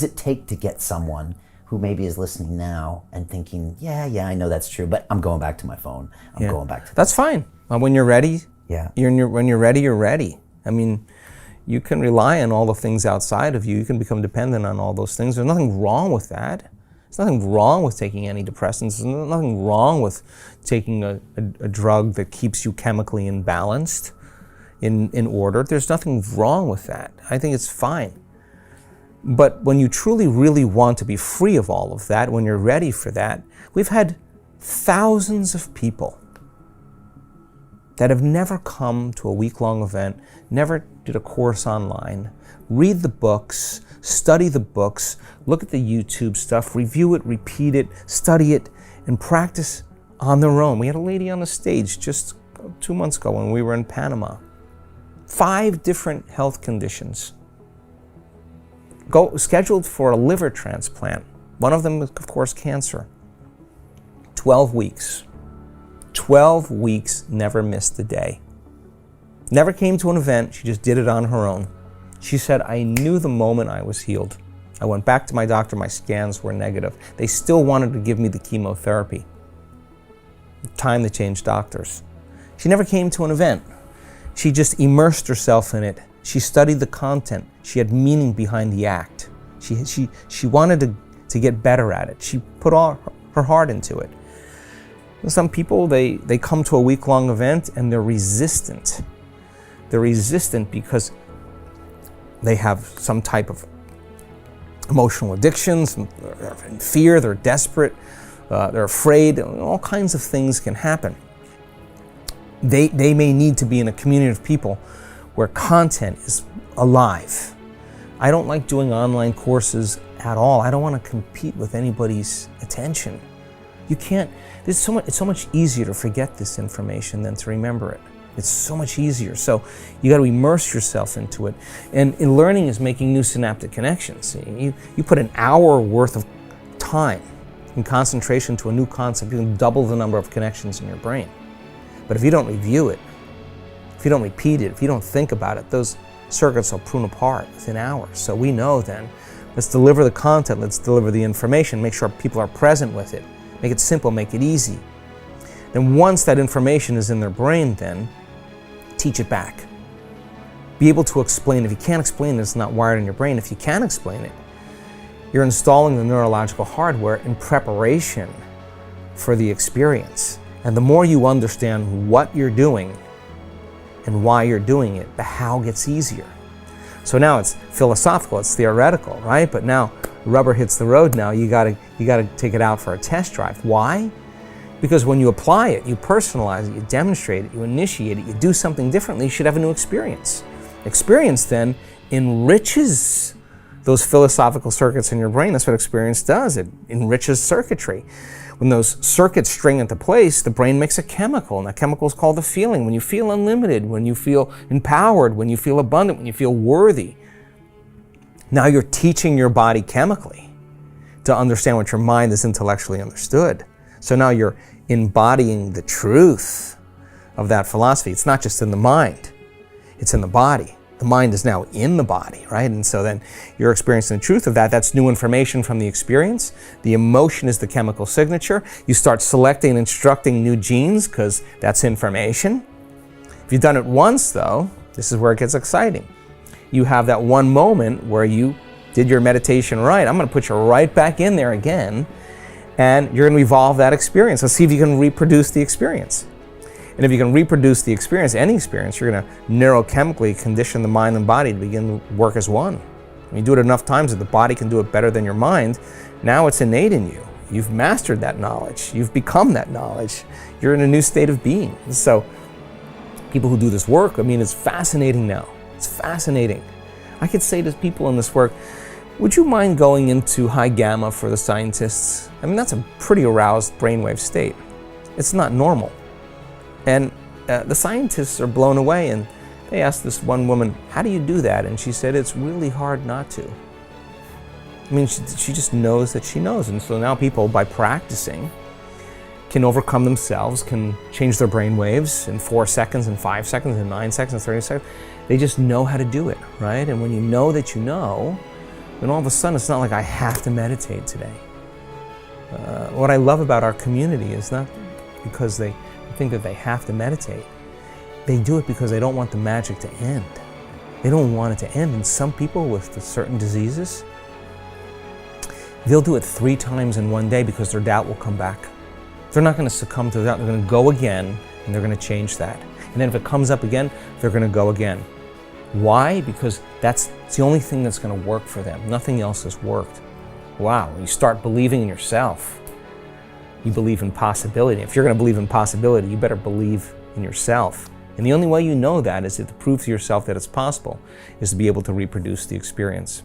does it take to get someone who maybe is listening now and thinking, yeah, I know that's true, but I'm going back to my phone. I'm going back to That's fine. When you're ready, when you're ready, you're ready. I mean, you can rely on all the things outside of you. You can become dependent on all those things. There's nothing wrong with that. There's nothing wrong with taking antidepressants. There's nothing wrong with taking a drug that keeps you chemically imbalanced, in order. There's nothing wrong with that. I think it's fine. But when you truly, really want to be free of all of that, when you're ready for that, we've had thousands of people that have never come to a week-long event, never did a course online, read the books, study the books, look at the YouTube stuff, review it, repeat it, study it, and practice on their own. We had a lady on the stage just 2 months ago when we were in Panama. 5 different health conditions. Scheduled for a liver transplant. One of them is, of course, cancer. 12 weeks. 12 weeks, never missed a day. Never came to an event, she just did it on her own. She said, I knew the moment I was healed. I went back to my doctor, my scans were negative. They still wanted to give me the chemotherapy. Time to change doctors. She never came to an event. She just immersed herself in it. She studied the content. She had meaning behind the act. She wanted to get better at it. She put all her heart into it. Some people, they come to a week-long event and they're resistant. They're resistant because they have some type of emotional addictions, fear, they're desperate, they're afraid, all kinds of things can happen. They may need to be in a community of people where content is alive. I don't like doing online courses at all. I don't want to compete with anybody's attention. You can't, it's so much easier to forget this information than to remember it. It's so much easier. So you got to immerse yourself into it. And in learning is making new synaptic connections. You put an hour worth of time in concentration to a new concept, you can double the number of connections in your brain. But if you don't review it, if you don't repeat it, if you don't think about it, those circuits will prune apart within hours. So we know then, let's deliver the content, let's deliver the information, make sure people are present with it. Make it simple, make it easy. Then once that information is in their brain then, teach it back. Be able to explain. If you can't explain it, it's not wired in your brain. If you can explain it, you're installing the neurological hardware in preparation for the experience. And the more you understand what you're doing and why you're doing it, the how gets easier. So now it's philosophical, it's theoretical, right? But now rubber hits the road now, you gotta take it out for a test drive. Why? Because when you apply it, you personalize it, you demonstrate it, you initiate it, you do something differently, you should have a new experience. Experience then enriches those philosophical circuits in your brain. That's what experience does. It enriches circuitry. When those circuits string into place, the brain makes a chemical, and that chemical is called a feeling. When you feel unlimited, when you feel empowered, when you feel abundant, when you feel worthy, now you're teaching your body chemically to understand what your mind has intellectually understood. So now you're embodying the truth of that philosophy. It's not just in the mind, it's in the body. The mind is now in the body, right? And so then you're experiencing the truth of that. That's new information from the experience. The emotion is the chemical signature. You start selecting and instructing new genes because that's information. If you've done it once though, this is where it gets exciting. You have that one moment where you did your meditation right. I'm going to put you right back in there again, and you're going to evolve that experience. Let's see if you can reproduce the experience. And if you can reproduce the experience, any experience, you're going to neurochemically condition the mind and body to begin to work as one. When you do it enough times that the body can do it better than your mind, now it's innate in you. You've mastered that knowledge. You've become that knowledge. You're in a new state of being. And so people who do this work, I mean, it's fascinating now. It's fascinating. I could say to people in this work, would you mind going into high gamma for the scientists? I mean, that's a pretty aroused brainwave state. It's not normal. And the scientists are blown away, and they asked this one woman, how do you do that? And she said, it's really hard not to. I mean, she just knows that she knows. And so now people, by practicing, can overcome themselves, can change their brain waves in 4 seconds, in 5 seconds, in 9 seconds, in 30 seconds. They just know how to do it, right? And when you know that you know, then all of a sudden it's not like I have to meditate today. What I love about our community is not because they think that they have to meditate. They do it because they don't want the magic to end. They don't want it to end. And some people with certain diseases, they'll do it 3 times in one day because their doubt will come back. They're not going to succumb to that. They're going to go again, and they're going to change that. And then if it comes up again, they're going to go again. Why? Because it's the only thing that's going to work for them. Nothing else has worked. Wow, you start believing in yourself. You believe in possibility. If you're going to believe in possibility, you better believe in yourself. And the only way you know that is to prove to yourself that it's possible, is to be able to reproduce the experience.